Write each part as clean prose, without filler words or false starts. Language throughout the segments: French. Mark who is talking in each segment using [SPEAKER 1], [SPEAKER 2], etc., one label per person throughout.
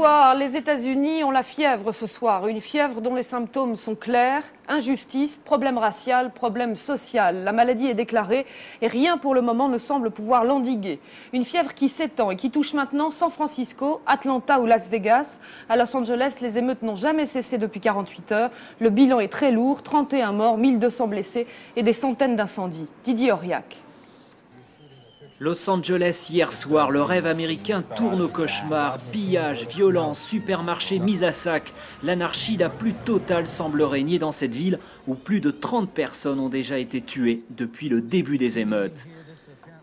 [SPEAKER 1] Bonsoir. Les États-Unis ont la fièvre ce soir. Une fièvre dont les symptômes sont clairs. Injustice, problème racial, problème social. La maladie est déclarée et rien pour le moment ne semble pouvoir l'endiguer. Une fièvre qui s'étend et qui touche maintenant San Francisco, Atlanta ou Las Vegas. À Los Angeles, les émeutes n'ont jamais cessé depuis 48 heures. Le bilan est très lourd, 31 morts, 1200 blessés et des centaines d'incendies. Didier Auriac.
[SPEAKER 2] Los Angeles hier soir, le rêve américain tourne au cauchemar. Pillage, violence, supermarchés mis à sac. L'anarchie la plus totale semble régner dans cette ville où plus de 30 personnes ont déjà été tuées depuis le début des émeutes.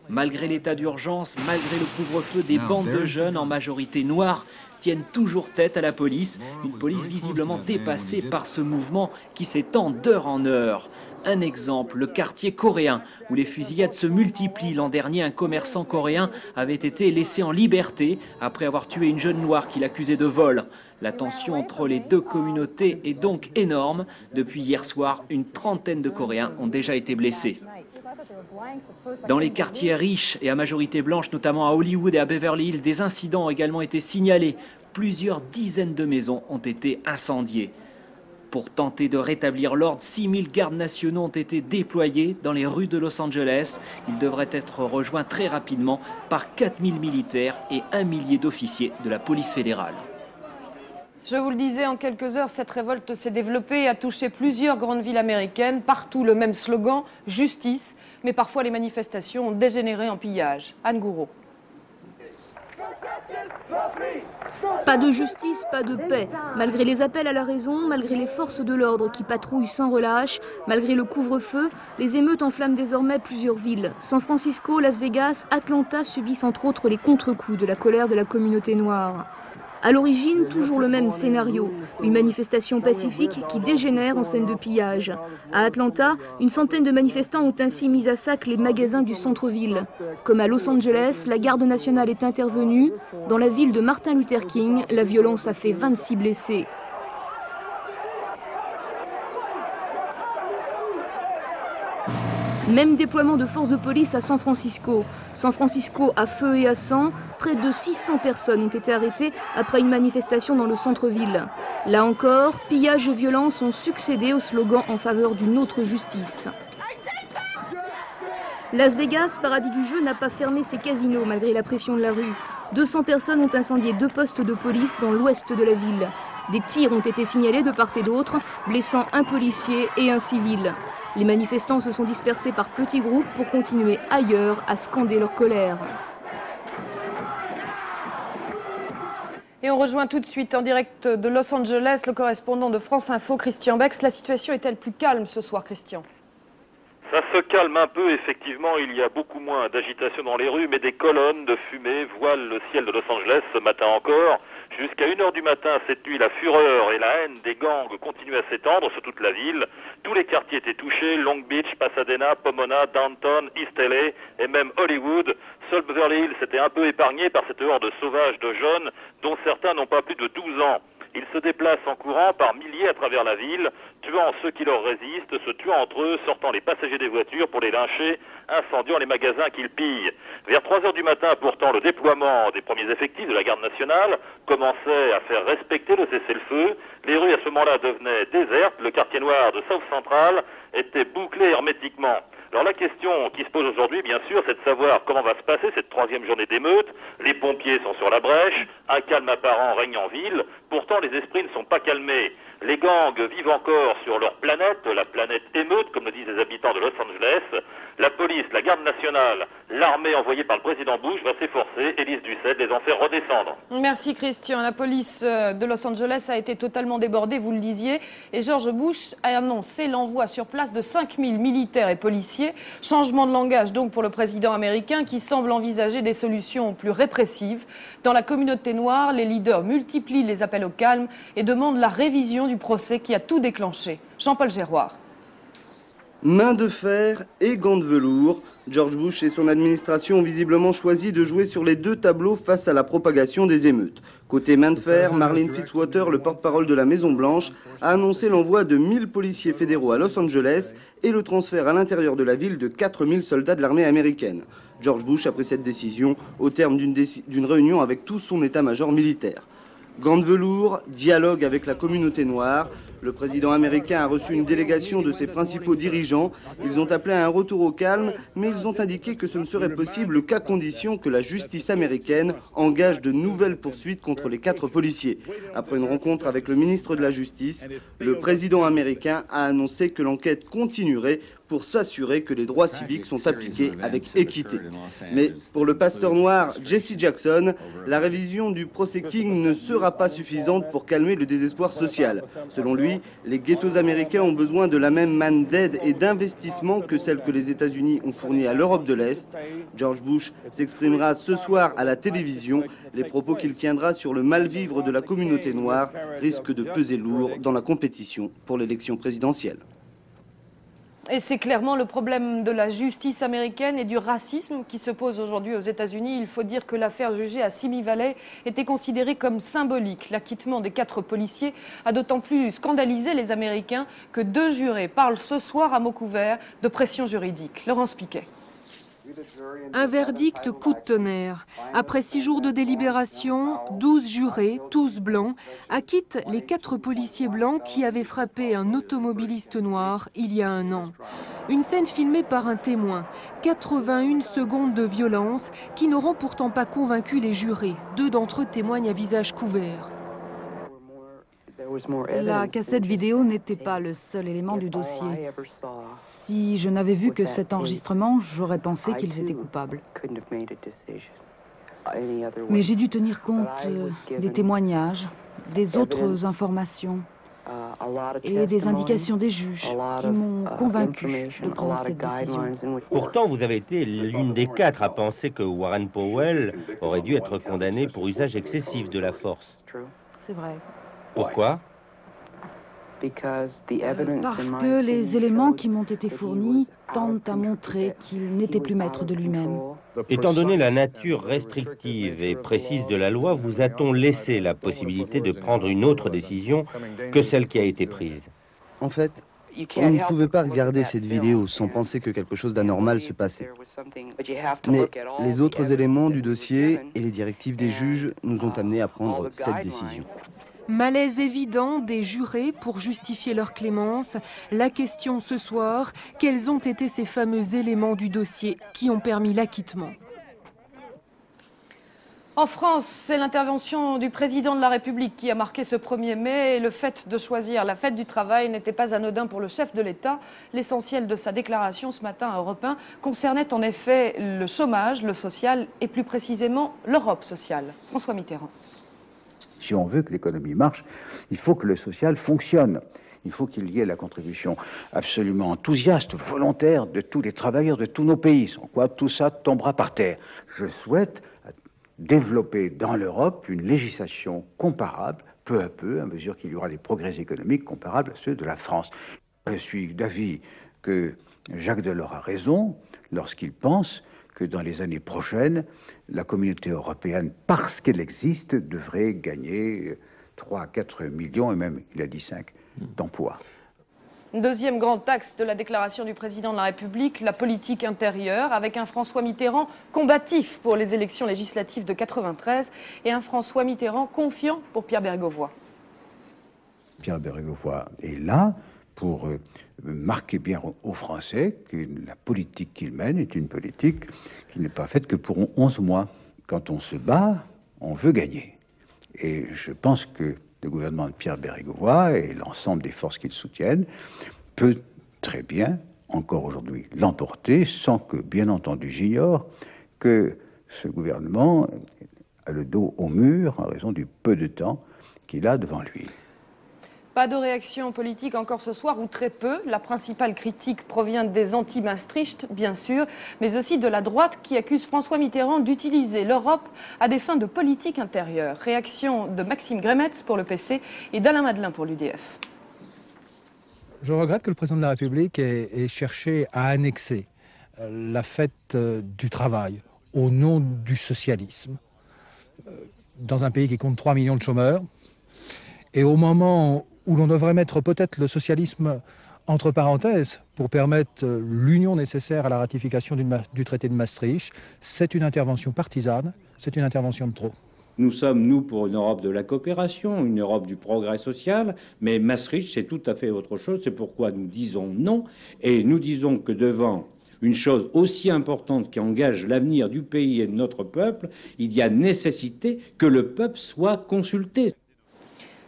[SPEAKER 2] Malgré l'état d'urgence, malgré le couvre-feu, des bandes de jeunes, en majorité noires, tiennent toujours tête à la police. Une police visiblement dépassée par ce mouvement qui s'étend d'heure en heure. Un exemple, le quartier coréen, où les fusillades se multiplient. L'an dernier, un commerçant coréen avait été laissé en liberté après avoir tué une jeune noire qu'il accusait de vol. La tension entre les deux communautés est donc énorme. Depuis hier soir, une trentaine de Coréens ont déjà été blessés. Dans les quartiers riches et à majorité blanche, notamment à Hollywood et à Beverly Hills, des incidents ont également été signalés. Plusieurs dizaines de maisons ont été incendiées. Pour tenter de rétablir l'ordre, 6000 gardes nationaux ont été déployés dans les rues de Los Angeles. Ils devraient être rejoints très rapidement par 4000 militaires et 1 millier d'officiers de la police fédérale.
[SPEAKER 1] Je vous le disais, en quelques heures, cette révolte s'est développée et a touché plusieurs grandes villes américaines. Partout le même slogan, justice. Mais parfois les manifestations ont dégénéré en pillage. Anne Gouraud.
[SPEAKER 3] Pas de justice, pas de paix. Malgré les appels à la raison, malgré les forces de l'ordre qui patrouillent sans relâche, malgré le couvre-feu, les émeutes enflamment désormais plusieurs villes. San Francisco, Las Vegas, Atlanta subissent entre autres les contre-coups de la colère de la communauté noire. À l'origine, toujours le même scénario, une manifestation pacifique qui dégénère en scène de pillage. À Atlanta, une centaine de manifestants ont ainsi mis à sac les magasins du centre-ville. Comme à Los Angeles, la garde nationale est intervenue. Dans la ville de Martin Luther King, la violence a fait 26 blessés. Même déploiement de forces de police à San Francisco. San Francisco à feu et à sang, près de 600 personnes ont été arrêtées après une manifestation dans le centre-ville. Là encore, pillage et violence ont succédé au slogan en faveur d'une autre justice. Las Vegas, paradis du jeu, n'a pas fermé ses casinos malgré la pression de la rue. 200 personnes ont incendié 2 postes de police dans l'ouest de la ville. Des tirs ont été signalés de part et d'autre, blessant un policier et un civil. Les manifestants se sont dispersés par petits groupes pour continuer ailleurs à scander leur colère.
[SPEAKER 1] Et on rejoint tout de suite en direct de Los Angeles le correspondant de France Info, Christian Bex. La situation est-elle plus calme ce soir, Christian ?
[SPEAKER 4] Ça se calme un peu, effectivement, il y a beaucoup moins d'agitation dans les rues, mais des colonnes de fumée voilent le ciel de Los Angeles ce matin encore. Jusqu'à 1h du matin, cette nuit, la fureur et la haine des gangs continuent à s'étendre sur toute la ville. Tous les quartiers étaient touchés, Long Beach, Pasadena, Pomona, Downtown, East LA et même Hollywood. Seul Beverly Hills s'était un peu épargné par cette horde sauvage de jeunes dont certains n'ont pas plus de 12 ans. Ils se déplacent en courant par milliers à travers la ville, tuant ceux qui leur résistent, se tuant entre eux, sortant les passagers des voitures pour les lyncher, incendiant les magasins qu'ils pillent. Vers 3h du matin, pourtant, le déploiement des premiers effectifs de la garde nationale commençait à faire respecter le cessez-le-feu. Les rues à ce moment-là devenaient désertes, le quartier noir de South Central était bouclé hermétiquement. Alors la question qui se pose aujourd'hui, bien sûr, c'est de savoir comment va se passer cette 3e journée d'émeute. Les pompiers sont sur la brèche, un calme apparent règne en ville. Pourtant, les esprits ne sont pas calmés. Les gangs vivent encore sur leur planète, la planète émeute, comme le disent les habitants de Los Angeles. La police, la garde nationale, l'armée envoyée par le président Bush va s'efforcer, Élise Ducet, de les en faire redescendre.
[SPEAKER 1] Merci Christian. La police de Los Angeles a été totalement débordée, vous le disiez. Et George Bush a annoncé l'envoi sur place de 5000 militaires et policiers. Changement de langage donc pour le président américain qui semble envisager des solutions plus répressives. Dans la communauté noire, les leaders multiplient les appels au calme et demandent la révision du procès qui a tout déclenché. Jean-Paul Géroard.
[SPEAKER 5] Main de fer et gants de velours, George Bush et son administration ont visiblement choisi de jouer sur les 2 tableaux face à la propagation des émeutes. Côté main de fer, Marlene Fitzwater, le porte-parole de la Maison-Blanche, a annoncé l'envoi de 1000 policiers fédéraux à Los Angeles et le transfert à l'intérieur de la ville de 4000 soldats de l'armée américaine. George Bush a pris cette décision au terme d'une réunion avec tout son état-major militaire. Gants de velours, dialogue avec la communauté noire. Le président américain a reçu une délégation de ses principaux dirigeants. Ils ont appelé à un retour au calme, mais ils ont indiqué que ce ne serait possible qu'à condition que la justice américaine engage de nouvelles poursuites contre les 4 policiers. Après une rencontre avec le ministre de la Justice, le président américain a annoncé que l'enquête continuerait pour s'assurer que les droits civiques sont appliqués avec équité. Mais pour le pasteur noir Jesse Jackson, la révision du procès King ne sera pas suffisante pour calmer le désespoir social. Selon lui, les ghettos américains ont besoin de la même manne d'aide et d'investissement que celle que les États-Unis ont fournie à l'Europe de l'Est. George Bush s'exprimera ce soir à la télévision. Les propos qu'il tiendra sur le mal-vivre de la communauté noire risquent de peser lourd dans la compétition pour l'élection présidentielle.
[SPEAKER 1] Et c'est clairement le problème de la justice américaine et du racisme qui se pose aujourd'hui aux États-Unis. Il faut dire que l'affaire jugée à Simi Valley était considérée comme symbolique. L'acquittement des 4 policiers a d'autant plus scandalisé les Américains que 2 jurés parlent ce soir à mots couverts de pression juridique. Laurence Piquet.
[SPEAKER 6] Un verdict coup de tonnerre. Après 6 jours de délibération, 12 jurés, tous blancs, acquittent les 4 policiers blancs qui avaient frappé un automobiliste noir il y a 1 an. Une scène filmée par un témoin. 81 secondes de violence qui n'auront pourtant pas convaincu les jurés. 2 d'entre eux témoignent à visage couvert.
[SPEAKER 7] La cassette vidéo n'était pas le seul élément du dossier. Si je n'avais vu que cet enregistrement, j'aurais pensé qu'ils étaient coupables. Mais j'ai dû tenir compte des témoignages, des autres informations et des indications des juges qui m'ont convaincu de prendre cette décision.
[SPEAKER 8] Pourtant, vous avez été l'une des 4 à penser que Warren Powell aurait dû être condamné pour usage excessif de la force.
[SPEAKER 7] C'est vrai.
[SPEAKER 8] Pourquoi ?
[SPEAKER 7] Parce que les éléments qui m'ont été fournis tendent à montrer qu'il n'était plus maître de lui-même.
[SPEAKER 8] Étant donné la nature restrictive et précise de la loi, vous a-t-on laissé la possibilité de prendre une autre décision que celle qui a été prise?
[SPEAKER 5] En fait, on ne pouvait pas regarder cette vidéo sans penser que quelque chose d'anormal se passait. Mais les autres éléments du dossier et les directives des juges nous ont amenés à prendre cette décision.
[SPEAKER 6] Malaise évident des jurés pour justifier leur clémence. La question ce soir, quels ont été ces fameux éléments du dossier qui ont permis l'acquittement?
[SPEAKER 1] En France, c'est l'intervention du président de la République qui a marqué ce 1er mai. Et le fait de choisir la fête du travail n'était pas anodin pour le chef de l'État. L'essentiel de sa déclaration ce matin à Europe 1 concernait en effet le chômage, le social et plus précisément l'Europe sociale. François Mitterrand.
[SPEAKER 9] Si on veut que l'économie marche, il faut que le social fonctionne. Il faut qu'il y ait la contribution absolument enthousiaste, volontaire de tous les travailleurs de tous nos pays, sans quoi tout ça tombera par terre. Je souhaite développer dans l'Europe une législation comparable, peu à peu, à mesure qu'il y aura des progrès économiques comparables à ceux de la France. Je suis d'avis que Jacques Delors a raison lorsqu'il pense que dans les années prochaines, la communauté européenne, parce qu'elle existe, devrait gagner 3 à 4 millions, et même, il a dit 5, d'emplois.
[SPEAKER 1] Deuxième grand axe de la déclaration du président de la République, la politique intérieure, avec un François Mitterrand combatif pour les élections législatives de 93 et un François Mitterrand confiant pour Pierre Bérégovoy.
[SPEAKER 9] Pierre Bérégovoy est là pour marquer bien aux Français que la politique qu'il mène est une politique qui n'est pas faite que pour 11 mois. Quand on se bat, on veut gagner. Et je pense que le gouvernement de Pierre Bérégovoy et l'ensemble des forces qui le soutiennent peut très bien, encore aujourd'hui, l'emporter, sans que, bien entendu, j'ignore que ce gouvernement a le dos au mur en raison du peu de temps qu'il a devant lui.
[SPEAKER 1] Pas de réaction politique encore ce soir, ou très peu. La principale critique provient des anti-Maastricht, bien sûr, mais aussi de la droite qui accuse François Mitterrand d'utiliser l'Europe à des fins de politique intérieure. Réaction de Maxime Grémetz pour le PC et d'Alain Madelin pour l'UDF.
[SPEAKER 10] Je regrette que le président de la République ait cherché à annexer la fête du travail au nom du socialisme dans un pays qui compte 3 millions de chômeurs. Et au moment où l'on devrait mettre peut-être le socialisme entre parenthèses pour permettre l'union nécessaire à la ratification du traité de Maastricht, c'est une intervention partisane, c'est une intervention de trop.
[SPEAKER 11] Nous sommes, nous, pour une Europe de la coopération, une Europe du progrès social, mais Maastricht, c'est tout à fait autre chose. C'est pourquoi nous disons non, et nous disons que devant une chose aussi importante qui engage l'avenir du pays et de notre peuple, il y a nécessité que le peuple soit consulté.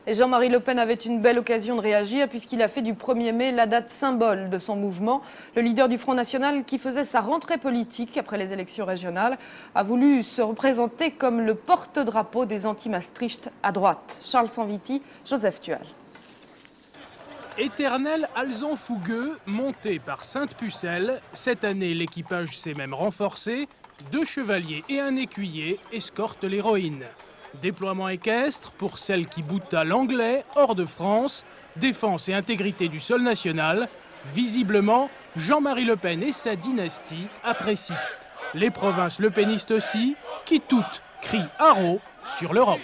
[SPEAKER 1] Et Jean-Marie Le Pen avait une belle occasion de réagir puisqu'il a fait du 1er mai la date symbole de son mouvement. Le leader du Front National, qui faisait sa rentrée politique après les élections régionales, a voulu se représenter comme le porte-drapeau des anti-Maastricht à droite. Charles Sanviti, Joseph Tual.
[SPEAKER 12] Éternel alezan fougueux, monté par Sainte-Pucelle, cette année l'équipage s'est même renforcé. 2 chevaliers et un écuyer escortent l'héroïne. Déploiement équestre pour celle qui boutent à l'anglais, hors de France, défense et intégrité du sol national. Visiblement, Jean-Marie Le Pen et sa dynastie apprécient. Les provinces lepénistes aussi, qui toutes crient haro sur l'Europe.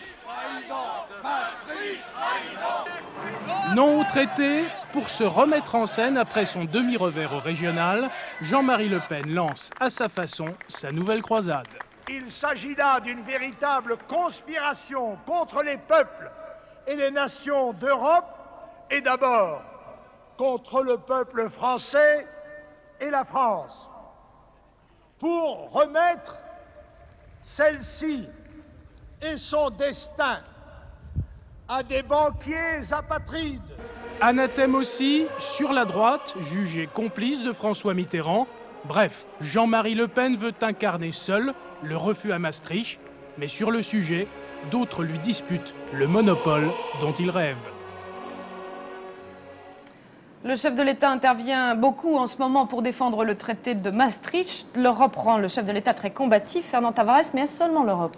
[SPEAKER 12] Non au traité, pour se remettre en scène après son demi-revers au régional, Jean-Marie Le Pen lance à sa façon sa nouvelle croisade.
[SPEAKER 13] Il s'agit là d'une véritable conspiration contre les peuples et les nations d'Europe, et d'abord contre le peuple français et la France, pour remettre celle-ci et son destin à des banquiers apatrides.
[SPEAKER 12] Anathème aussi sur la droite, jugée complice de François Mitterrand. Bref, Jean-Marie Le Pen veut incarner seul le refus à Maastricht, mais sur le sujet, d'autres lui disputent le monopole dont il rêve.
[SPEAKER 1] Le chef de l'État intervient beaucoup en ce moment pour défendre le traité de Maastricht. L'Europe rend le chef de l'État très combatif, Fernand Tavares, mais est-ce seulement l'Europe ?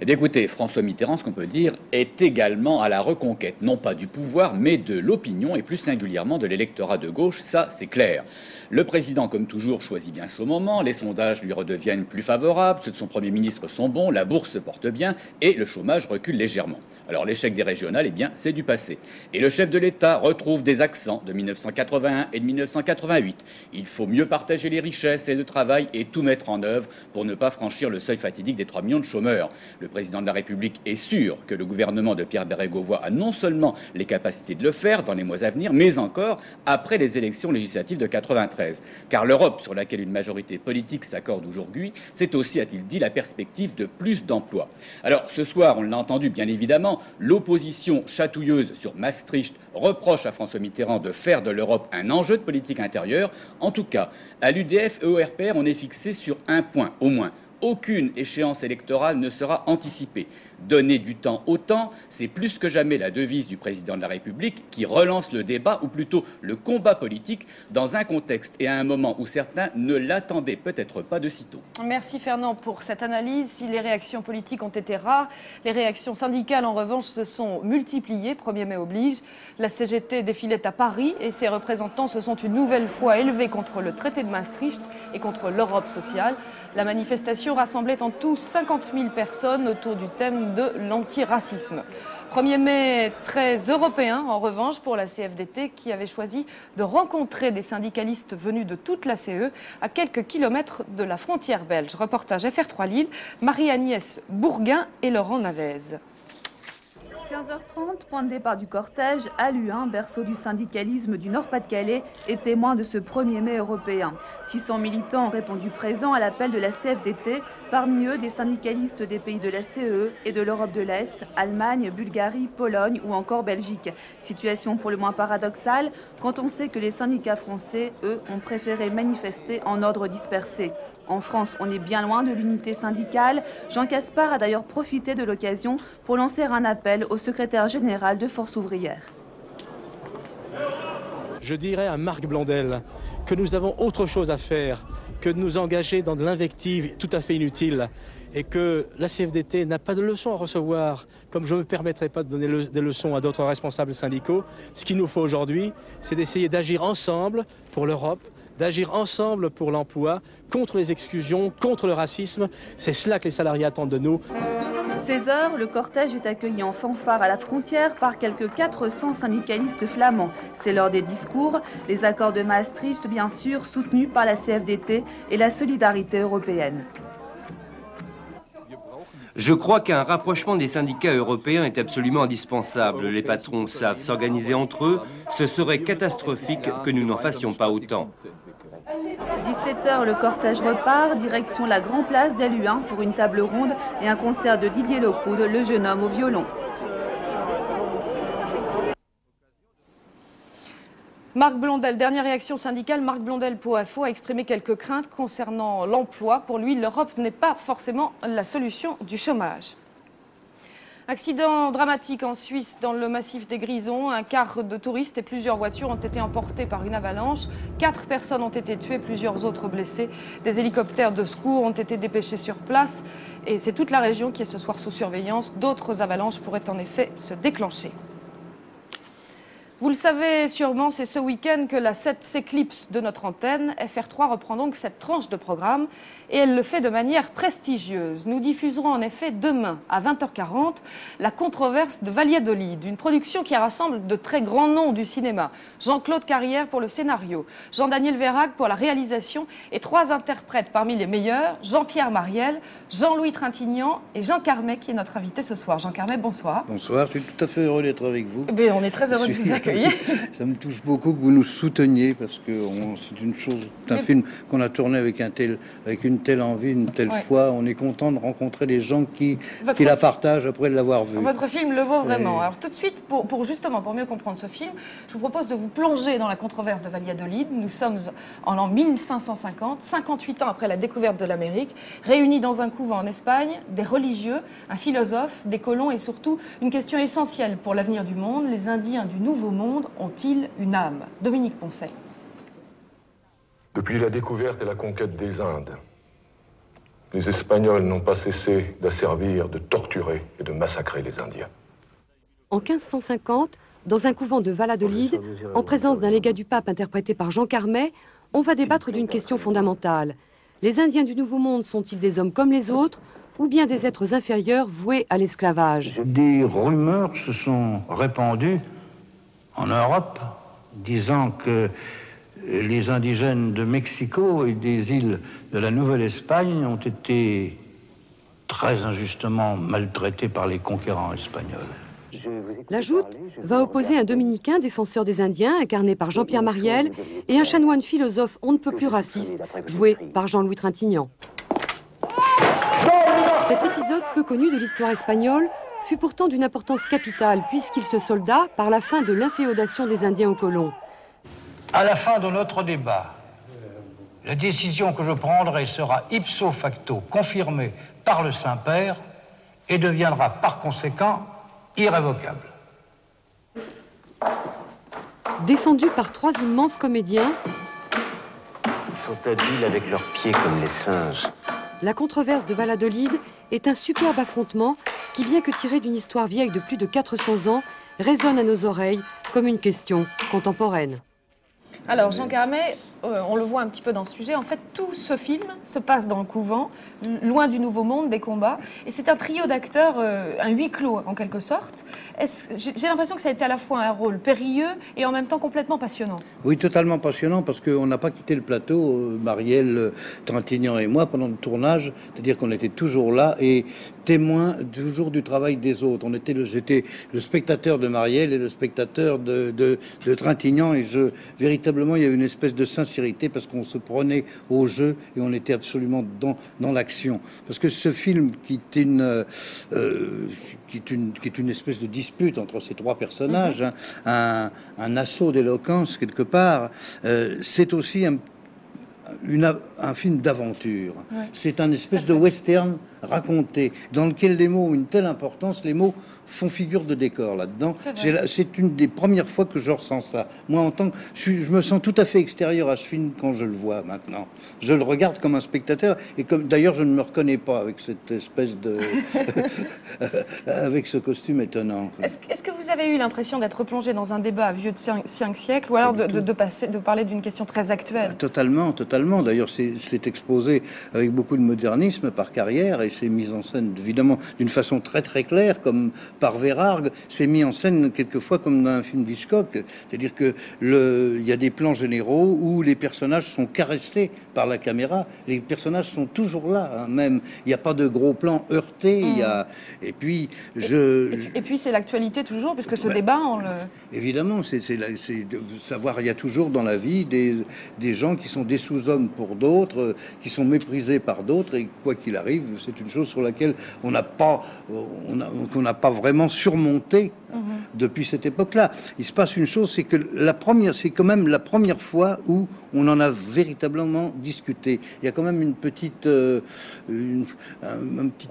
[SPEAKER 14] Eh bien écoutez, François Mitterrand, ce qu'on peut dire, est également à la reconquête, non pas du pouvoir, mais de l'opinion, et plus singulièrement de l'électorat de gauche, ça c'est clair. Le président, comme toujours, choisit bien son moment, les sondages lui redeviennent plus favorables, ceux de son Premier ministre sont bons, la bourse se porte bien, et le chômage recule légèrement. Alors l'échec des régionales, eh bien c'est du passé. Et le chef de l'État retrouve des accents de 1981 et de 1988. Il faut mieux partager les richesses et le travail et tout mettre en œuvre pour ne pas franchir le seuil fatidique des 3 millions de chômeurs. Le président de la République est sûr que le gouvernement de Pierre Bérégovoy a non seulement les capacités de le faire dans les mois à venir, mais encore après les élections législatives de 93. Car l'Europe sur laquelle une majorité politique s'accorde aujourd'hui, c'est aussi, a-t-il dit, la perspective de plus d'emplois. Alors ce soir, on l'a entendu bien évidemment, l'opposition chatouilleuse sur Maastricht reproche à François Mitterrand de faire de l'Europe un enjeu de politique intérieure. En tout cas, à l'UDF et au RPR, on est fixé sur un point au moins. Aucune échéance électorale ne sera anticipée. Donner du temps au temps, c'est plus que jamais la devise du président de la République qui relance le débat, ou plutôt le combat politique, dans un contexte et à un moment où certains ne l'attendaient peut-être pas de sitôt.
[SPEAKER 1] Merci Fernand pour cette analyse. Si les réactions politiques ont été rares, les réactions syndicales en revanche se sont multipliées, 1er mai oblige. La CGT défilait à Paris et ses représentants se sont une nouvelle fois élevés contre le traité de Maastricht et contre l'Europe sociale. La manifestation rassemblait en tout 50 000 personnes autour du thème de l'antiracisme. 1er mai très européen en revanche pour la CFDT qui avait choisi de rencontrer des syndicalistes venus de toute la CE à quelques kilomètres de la frontière belge. Reportage FR3 Lille, Marie-Agnès Bourguin et Laurent Navez.
[SPEAKER 15] 15h30, point de départ du cortège, à Luhain, berceau du syndicalisme du Nord-Pas-de-Calais, et témoin de ce 1er mai européen. 600 militants ont répondu présents à l'appel de la CFDT, parmi eux des syndicalistes des pays de la CE et de l'Europe de l'Est, Allemagne, Bulgarie, Pologne ou encore Belgique. Situation pour le moins paradoxale quand on sait que les syndicats français, eux, ont préféré manifester en ordre dispersé. En France, on est bien loin de l'unité syndicale. Jean Caspar a d'ailleurs profité de l'occasion pour lancer un appel au secrétaire général de Force ouvrière.
[SPEAKER 16] Je dirais à Marc Blondel que nous avons autre chose à faire que de nous engager dans de l'invective tout à fait inutile et que la CFDT n'a pas de leçons à recevoir, comme je ne me permettrai pas de donner des leçons à d'autres responsables syndicaux. Ce qu'il nous faut aujourd'hui, c'est d'essayer d'agir ensemble pour l'Europe, d'agir ensemble pour l'emploi, contre les exclusions, contre le racisme. C'est cela que les salariés attendent de nous.
[SPEAKER 15] 16h, le cortège est accueilli en fanfare à la frontière par quelques 400 syndicalistes flamands. C'est lors des discours, les accords de Maastricht bien sûr, soutenus par la CFDT et la solidarité européenne.
[SPEAKER 8] Je crois qu'un rapprochement des syndicats européens est absolument indispensable. Les patrons savent s'organiser entre eux. Ce serait catastrophique que nous n'en fassions pas autant.
[SPEAKER 15] 17h, le cortège repart, direction la Grand Place d'LU1 pour une table ronde et un concert de Didier Lockwood, le jeune homme au violon.
[SPEAKER 1] Marc Blondel, dernière réaction syndicale, Marc Blondel pour Info a exprimé quelques craintes concernant l'emploi. Pour lui, l'Europe n'est pas forcément la solution du chômage. Accident dramatique en Suisse dans le massif des Grisons. Un car de touristes et plusieurs voitures ont été emportées par une avalanche. 4 personnes ont été tuées, plusieurs autres blessées. Des hélicoptères de secours ont été dépêchés sur place. Et c'est toute la région qui est ce soir sous surveillance. D'autres avalanches pourraient en effet se déclencher. Vous le savez sûrement, c'est ce week-end que la 7 s'éclipse de notre antenne. FR3 reprend donc cette tranche de programme et elle le fait de manière prestigieuse. Nous diffuserons en effet demain à 20h40 La controverse de Valladolid, une production qui rassemble de très grands noms du cinéma. Jean-Claude Carrière pour le scénario, Jean-Daniel Verhaeghe pour la réalisation et 3 interprètes parmi les meilleurs, Jean-Pierre Mariel, Jean-Louis Trintignant et Jean Carmet qui est notre invité ce soir. Jean Carmet, bonsoir.
[SPEAKER 17] Bonsoir, je suis tout à fait heureux d'être avec vous.
[SPEAKER 1] Eh bien, on est très heureux de vous accueillir.
[SPEAKER 17] Ça me touche beaucoup que vous nous souteniez parce que c'est une chose, c'est un film qu'on a tourné avec une telle envie, une telle foi. On est content de rencontrer des gens qui la partagent après l'avoir vu.
[SPEAKER 1] Votre film le vaut vraiment. Alors tout de suite, pour mieux comprendre ce film, je vous propose de vous plonger dans la controverse de Valladolid. Nous sommes en l'an 1550, 58 ans après la découverte de l'Amérique, réunis dans un couvent en Espagne, des religieux, un philosophe, des colons et surtout une question essentielle pour l'avenir du monde. Les Indiens du Nouveau Monde ont-ils une âme? Dominique Poncet.
[SPEAKER 18] Depuis la découverte et la conquête des Indes, les Espagnols n'ont pas cessé d'asservir, de torturer et de massacrer les Indiens.
[SPEAKER 19] En 1550, dans un couvent de Valladolid, en présence d'un légat du pape interprété par Jean Carmet, on va débattre d'une question fondamentale. Les Indiens du Nouveau Monde sont-ils des hommes comme les autres ou bien des êtres inférieurs voués à l'esclavage?
[SPEAKER 9] Des rumeurs se sont répandues en Europe, disant que les indigènes de Mexico et des îles de la Nouvelle-Espagne ont été très injustement maltraités par les conquérants espagnols.
[SPEAKER 19] La joute va opposer un dominicain défenseur des Indiens, incarné par Jean-Pierre Mariel, et un chanoine philosophe on ne peut plus raciste, joué par Jean-Louis Trintignant. Cet épisode peu connu de l'histoire espagnole fut pourtant d'une importance capitale puisqu'il se solda par la fin de l'inféodation des Indiens aux colons.
[SPEAKER 9] À la fin de notre débat, la décision que je prendrai sera ipso facto confirmée par le Saint-Père et deviendra par conséquent irrévocable.
[SPEAKER 19] Défendu par 3 immenses comédiens,
[SPEAKER 20] ils sont habiles avec leurs pieds comme les singes.
[SPEAKER 19] La controverse de Valladolid est un superbe affrontement qui, bien que tiré d'une histoire vieille de plus de 400 ans, résonne à nos oreilles comme une question contemporaine.
[SPEAKER 1] Alors Jean Carmet, on le voit un petit peu dans ce sujet, en fait tout ce film se passe dans le couvent, loin du Nouveau Monde, des combats, et c'est un trio d'acteurs, un huis clos en quelque sorte. J'ai l'impression que ça a été à la fois un rôle périlleux et en même temps complètement passionnant.
[SPEAKER 17] Oui, totalement passionnant parce qu'on n'a pas quitté le plateau, Mariel, Trintignant et moi, pendant le tournage, c'est-à-dire qu'on était toujours là et témoins toujours du travail des autres. J'étais le spectateur de Mariel et le spectateur de Trintignant et véritablement il y a une espèce de sincérité parce qu'on se prenait au jeu et on était absolument dans l'action. Parce que ce film qui est une espèce de dispute entre ces 3 personnages, un assaut d'éloquence quelque part, c'est aussi un film d'aventure. Ouais. C'est un espèce de western raconté, dans lequel les mots ont une telle importance, les mots font figure de décor là-dedans. C'est une des premières fois que je ressens ça. Moi, en tant que je me sens tout à fait extérieur à ce film quand je le vois maintenant. Je le regarde comme un spectateur et comme d'ailleurs je ne me reconnais pas avec cette espèce de avec ce costume étonnant.
[SPEAKER 1] Est-ce que vous avez eu l'impression d'être replongé dans un débat vieux de 5 siècles ou alors de parler d'une question très actuelle?
[SPEAKER 17] Totalement, totalement. D'ailleurs, c'est exposé avec beaucoup de modernisme par Carrière et c'est mis en scène évidemment d'une façon très très claire comme par Vérargue, c'est mis en scène quelquefois comme dans un film d'Hitchcock. C'est-à-dire que il y a des plans généraux où les personnages sont caressés par la caméra. Les personnages sont toujours là, hein, même. Il n'y a pas de gros plans heurtés. Et puis,
[SPEAKER 1] Et puis c'est l'actualité toujours, puisque ce débat, on le...
[SPEAKER 17] Évidemment, c'est de savoir, il y a toujours dans la vie des gens qui sont des sous-hommes pour d'autres, qui sont méprisés par d'autres, et quoi qu'il arrive, c'est une chose sur laquelle qu'on n'a pas vraiment surmonté depuis cette époque-là. Il se passe une chose, c'est que c'est quand même la première fois où on en a véritablement discuté. Il y a quand même un petit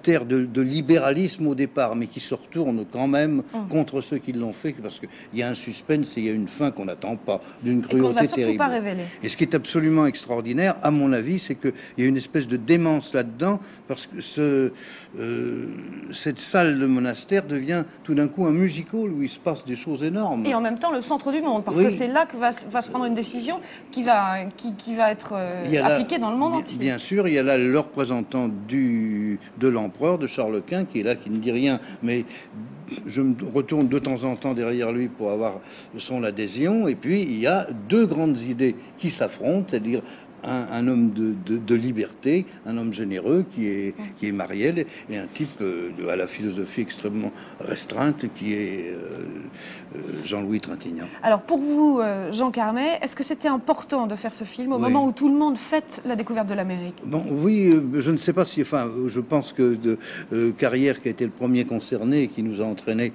[SPEAKER 17] air de libéralisme au départ, mais qui se retourne quand même contre ceux qui l'ont fait, parce qu'il y a un suspense et il y a une fin qu'on n'attend pas, d'une cruauté terrible.
[SPEAKER 1] Pas révéler.
[SPEAKER 17] Et ce qui est absolument extraordinaire, à mon avis, c'est qu'il y a une espèce de démence là-dedans, parce que cette salle de monastère devient tout d'un coup un musical où il se passe des choses énormes.
[SPEAKER 1] Et en même temps le centre du monde, parce que c'est là que va se prendre une décision qui va être appliquée dans le monde entier.
[SPEAKER 17] Bien sûr, il y a là le représentant de l'empereur, de Charles Quint, qui est là, qui ne dit rien, mais je me retourne de temps en temps derrière lui pour avoir son adhésion, et puis il y a deux grandes idées qui s'affrontent, c'est-à-dire un homme de liberté, un homme généreux qui est Marielle, et un type à la philosophie extrêmement restreinte qui est Jean-Louis Trintignant.
[SPEAKER 1] Alors pour vous, Jean Carmet, est-ce que c'était important de faire ce film au moment où tout le monde fête la découverte de l'Amérique?
[SPEAKER 17] Bon, oui, je ne sais pas si... Enfin, je pense que Carrière, qui a été le premier concerné et qui nous a entraînés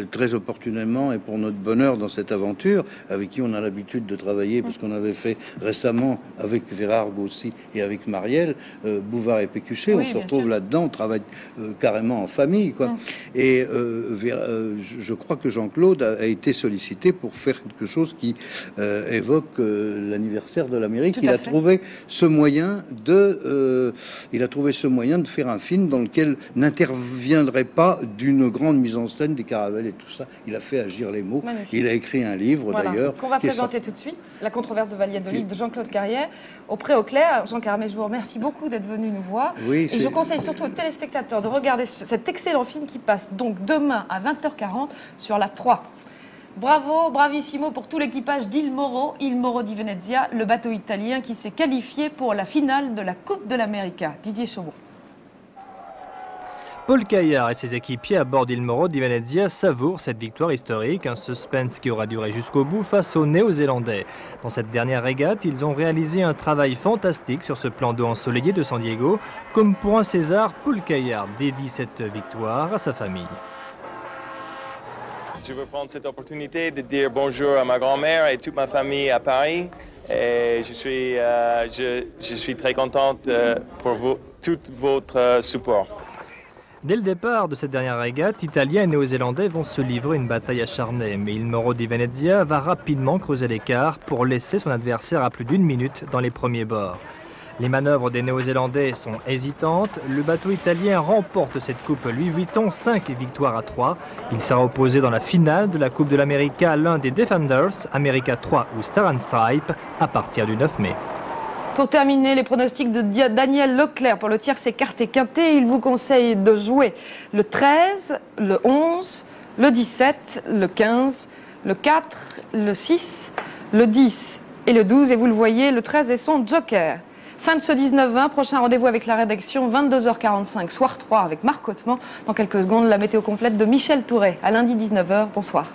[SPEAKER 17] très opportunément et pour notre bonheur dans cette aventure, avec qui on a l'habitude de travailler, puisqu'on avait fait récemment avec Vérargue aussi et avec Marielle, Bouvard et Pécuchet, on se retrouve là-dedans, on travaille carrément en famille, quoi. Et je crois que Jean-Claude a été sollicité pour faire quelque chose qui évoque l'anniversaire de l'Amérique. Il a trouvé ce moyen de faire un film dans lequel n'interviendrait pas d'une grande mise en scène des caravelles et tout ça. Il a fait agir les mots.
[SPEAKER 1] Magnifique.
[SPEAKER 17] Il a écrit un livre d'ailleurs
[SPEAKER 1] qu'on va présenter tout de suite, La controverse de Valladolid de Jean-Claude Carrière au Pré-Auclair. Jean Carmet, je vous remercie beaucoup d'être venu nous voir.
[SPEAKER 17] Oui,
[SPEAKER 1] et je conseille surtout aux téléspectateurs de regarder cet excellent film qui passe donc demain à 20h40 sur la 3. Bravo, bravissimo pour tout l'équipage d'Il Moro di Venezia, le bateau italien qui s'est qualifié pour la finale de la Coupe de l'América. Didier Chaumont.
[SPEAKER 21] Paul Caillard et ses équipiers à bord d'Il Moro di Venezia savourent cette victoire historique, un suspense qui aura duré jusqu'au bout face aux Néo-Zélandais. Dans cette dernière régate, ils ont réalisé un travail fantastique sur ce plan d'eau ensoleillé de San Diego. Comme pour un César, Paul Caillard dédie cette victoire à sa famille.
[SPEAKER 22] Je veux prendre cette opportunité de dire bonjour à ma grand-mère et toute ma famille à Paris. Et je suis très contente pour tout votre support.
[SPEAKER 21] Dès le départ de cette dernière régate, Italiens et Néo-Zélandais vont se livrer une bataille acharnée. Mais Il Moro di Venezia va rapidement creuser l'écart pour laisser son adversaire à plus d'une minute dans les premiers bords. Les manœuvres des Néo-Zélandais sont hésitantes. Le bateau italien remporte cette Coupe Louis Vuitton, 5 victoires à 3. Il sera opposé dans la finale de la Coupe de l'América à l'un des Defenders, America 3 ou Star and Stripe, à partir du 9 mai.
[SPEAKER 1] Pour terminer, les pronostics de Daniel Leclerc pour le tiercé écarté quinté. Il vous conseille de jouer le 13, le 11, le 17, le 15, le 4, le 6, le 10 et le 12. Et vous le voyez, le 13 est son joker. Fin de ce 19-20, prochain rendez-vous avec la rédaction, 22h45, soir 3 avec Marc Hautement. Dans quelques secondes, la météo complète de Michel Touret. À lundi 19h, bonsoir.